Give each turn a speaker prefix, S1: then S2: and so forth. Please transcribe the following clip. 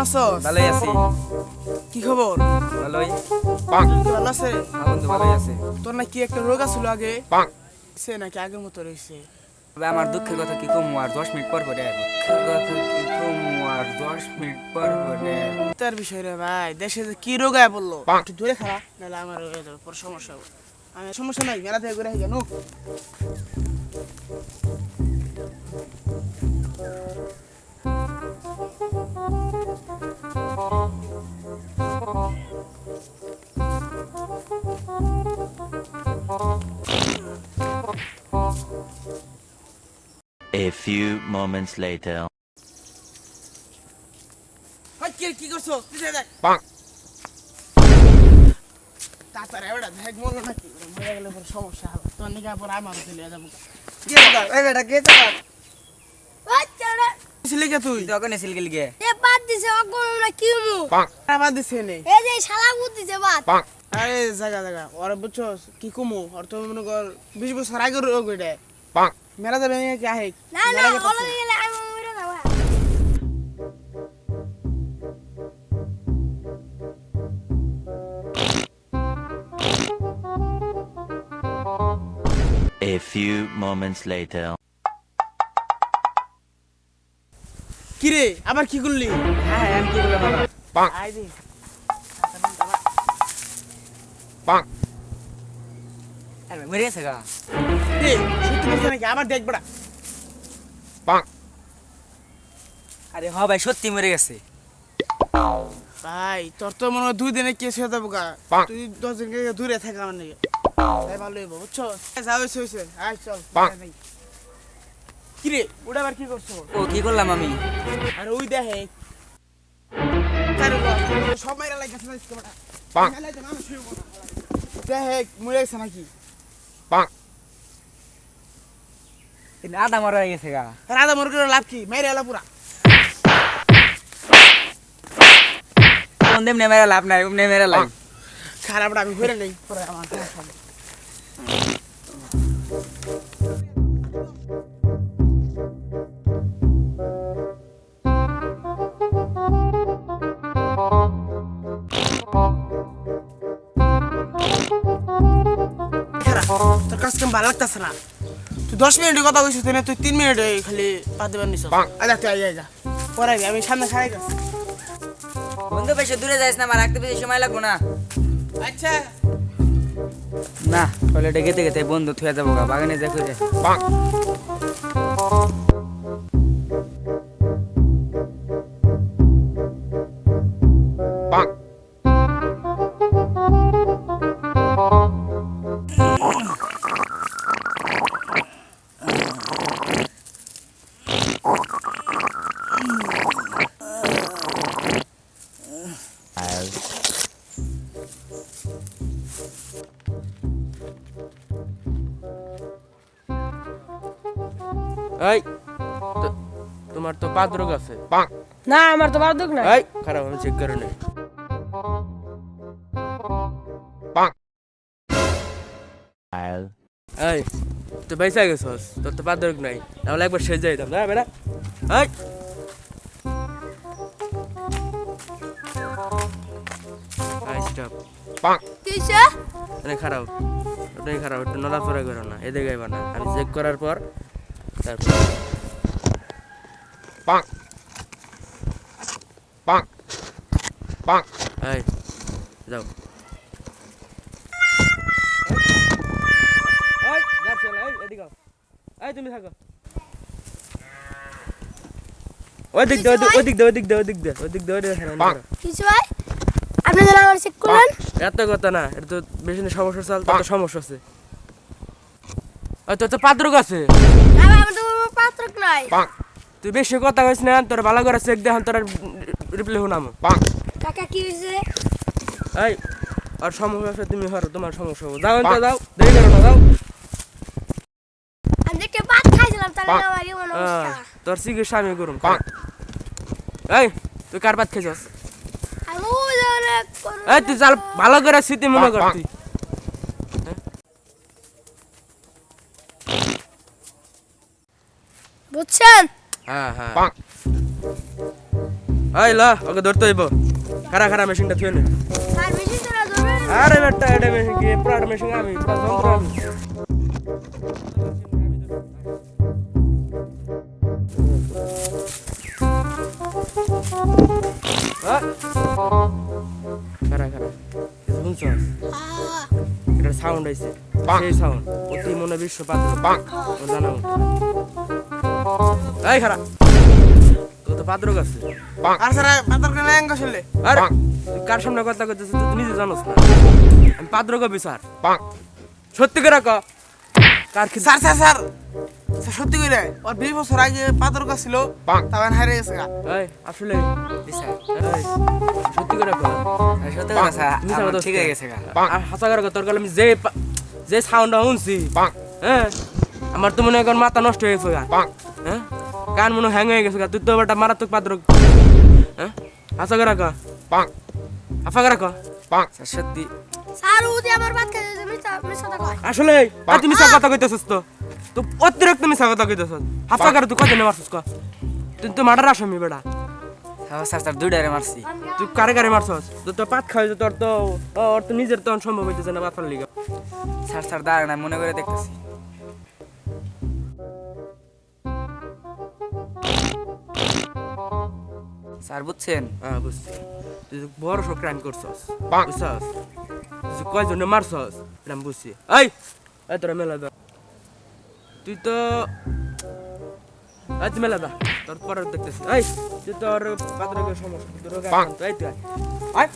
S1: আছো?
S2: ভালোই আছি।
S1: কি খবর?
S2: ভালোই।
S1: ভালো আছে?
S2: বন্ধু ভালোই আছে।
S1: তোর নাকি একটা রোগ আছিল আগে, সে নাকি আগের মতো রয়েছে?
S2: তবে আমার দুঃখের কথা কি কমু আর 10 মিনিট পর পরে আইব। দুঃখের কথা কি কমু আর 10 মিনিট পর পরে আইব।
S1: তার বিষয় রে ভাই, দেশে যে কি রোগ আয় বললো, একটু দূরে খারাপ নাহলে আমার হয়ে যাবে, পরে সমস্যা হবে। আমি সমস্যা নাই, মেলা থেকে ঘুরে জানো।
S3: A few moments later.
S1: কি করছো? পিছিয়ে দেখ। তাড়াতাড়ি ওটা দেখ, বললো নাকি মরে গেলে পরে সমস্যা হবে, তোর নিকে পরে আমার চলে যাবো।
S2: কে দাদা? এই বেটা কে দাদা?
S4: বাচ্চারা
S1: ছিলি কে তুই?
S2: তুই ওখানে ছিল গেলি গে?
S4: এ বাদ দিছে অগণ না কি মু
S1: আবার দিছে নেই।
S4: এই যে শালা বুদ্ধিছে বাদ
S1: আরে জায়গা জায়গা ওরা বুঝছো কি কমু, আর তো মনে কর 20 বছর আগের রোগ ওইটা। মেলা যাবে কি আহে?
S4: না না ওলা গেলে আমি মরে যাব।
S3: A few moments later.
S1: কি রে আবার কি করলি?
S2: হ্যাঁ আমি কি বললাম বাবা?
S1: আই দে।
S2: আরে মরে গেছে গা?
S1: রে সত্যি বলছ নাকি? আবার দেখ বড়া।
S2: আরে হ ভাই সত্যি মরে গেছে।
S1: ভাই তোর তো মনে হয় 2 দিনে কেস হয়ে যাবো গা। তুই 10 দিন দূরে থাক আমার নিকে। তাই ভালো হইব বুঝছো? যা হইছে আয় চল। কি রে ওটা আবার কি করছো?
S2: ও কি করলাম আমি?
S1: আরে ওই দেখে সব মাইরা লাগছে না ইসকে বড়া। মেলা তো মানুষ হইব না। দেখে মরে গেছে নাকি?
S2: কিন্তু আধা মরা হয়ে গেছে গা।
S1: রাধা মুরগির লাভ কি? মেরে এলা পুরা।
S2: কোন দেমনে মেরা লাভ নাই, উমনে মেরা লাভ।
S1: খারাপটা আমি ঘুরে নেই পরে আমার সমস্যা হবে। খারাপ, তোর কাজ কেমন ভালো লাগতেছে না। তুই 10 মিনিটের কথা বলছিস না, তুই 3 মিনিটে খালি পা দেবার নিছ। আচ্ছা তুই আয় যা পরে আমি সামনে খাই গেছি।
S2: বন্ধু বেশি দূরে যাইস না, আমার রাখতে বেশি সময় লাগবো না।
S1: আচ্ছা
S2: না টয়লেটে গেতে গেতে বন্ধু থুয়ে যাবো গা, বাগানে যা করে।
S5: এই তোমার তো পাদ রোগ আছে।
S4: না আমার তো বাদ না
S5: এই খারাপ, আমি চেক করে নেই। এই তুই পয়সা গেছস, তোর তো পাদ রোগ নাই, তাহলে একবার সেজে যাইতাম না বেটা। এই স্টপ।
S4: কিসে
S5: অনেক খারাপ, ওটাই খারাপ, একটু নড়াচড়া করো না, এদিকে গাইবা না। আমি চেক করার পর তারপর এই যাও। তুমি থাকো ওই দিক দে, ওই দিক দে, ওই দিক দে, ওই দিক দে, ওই দিক দে, ওই দিক দে।
S4: কিসে ভাই আপনি যেন আমার চেক করলেন
S5: এত কথা না, এটা তো বেশি সমস্যা চাল, তোর তো সমস্যা আছে। তোর তো পাত্রক আছে।
S4: না ভাই আমার তো পাত্র নাই।
S5: তুই বেশি কথা কইস না, তোর ভালো করে চেক দেখান, তোর রিপ্লাই হুনাম।
S4: কাকা কি হইছে
S5: এই আর সমস্যা আছে, তুমি হরো, তোমার সমস্যা হবে। যাও তো যাও, দেরি করো না, যাও।
S4: আমি দেখতে ভাত খাইছিলাম তাহলে আমার এমন অবস্থা।
S5: তোর চিকিৎসা আমি করুম। এই তুই কার ভাত খাইছস?
S4: আমি ওই ধরে
S5: এই তুই চাল ভালো করে স্মৃতি মনে কর তুই।
S4: বুঝছেন
S5: হ্যাঁ হ্যাঁ এই ল ওকে ধরতে হইব খারা খারা মেশিনটা থুয়ে নে
S4: স্যার মেশিন তোরা ধরবেন
S5: আরে বেটা এটা মেশিন কি পুরা মেশিন আমি পুরা যন্ত্র আমি খারা খারা শুনছস এটা সাউন্ড আইছে সেই সাউন্ড অতি মনে বিশ্ব পাত্র ওর জানা মতো এই খারা তো তো পাত্র কাছে
S1: আর স্যার পাতর কেন এঙ্গ শুনলে
S5: আরে তুই কার সামনে কথা কইতেছিস তুই নিজে জানোস না আমি পাত্র কবি স্যার সত্যি করে ক কার কি
S1: স্যার স্যার স্যার স্যার সত্যি কইরে ওর 20 বছর আগে পাতর কাছ ছিল তখন হারিয়ে গেছে গা
S5: এই আসলে
S2: জি স্যার
S5: এই সত্যি করে ক
S2: সত্যি কথা স্যার
S5: মিছা
S2: আমার
S5: কথা
S2: ঠিক হয়ে গেছে গা
S5: আর হাসা করে ক তোর কালে আমি যে সাউন্ড শুনছি হ্যাঁ আমার তো মনে হয় এখন মাথা নষ্ট হয়ে গেছে গা হ্যাঁ কান মনে হ্যাং হয়ে গেছে গা তুই তো বেটা মারাত্মক পাত্র হ্যাঁ হাসা করে ক হাফা করে ক
S2: স্যার সত্যি
S4: স্যার উদি আমার ভাত খাইছে মিছা কথা কয়
S5: আসলে তুই মিছা কথা কইতেছিস তো তুই অতিরিক্ত মিছা কথা কইতেছিস হাফা করে তুই কত মারছিস ক তুই তো মার্ডার আসামি বেটা
S2: স্যার স্যার দুইটারে মারছি
S5: তুই কারে কারে মারছস তুই তো পাত খাইছ তোর তো ওর তো নিজের তো সম্ভব হইতেছে না পাতার লিগা
S2: স্যার স্যার দাঁড়ান আমি মনে করে দেখতেছি স্যার বুঝছেন
S5: হ্যাঁ বুঝছি তুই তো বড় সব ক্রাইম করছস বুঝছস তুই কয়জনে মারছস এটা আমি বুঝছি এই তোরা মেলা দা তুই তো তুই মেলা দা তোর পরে দেখতেছি এই তুই তোর পাত্রকে সমস্যা তোর রোগে আক্রান্ত এই তুই আয়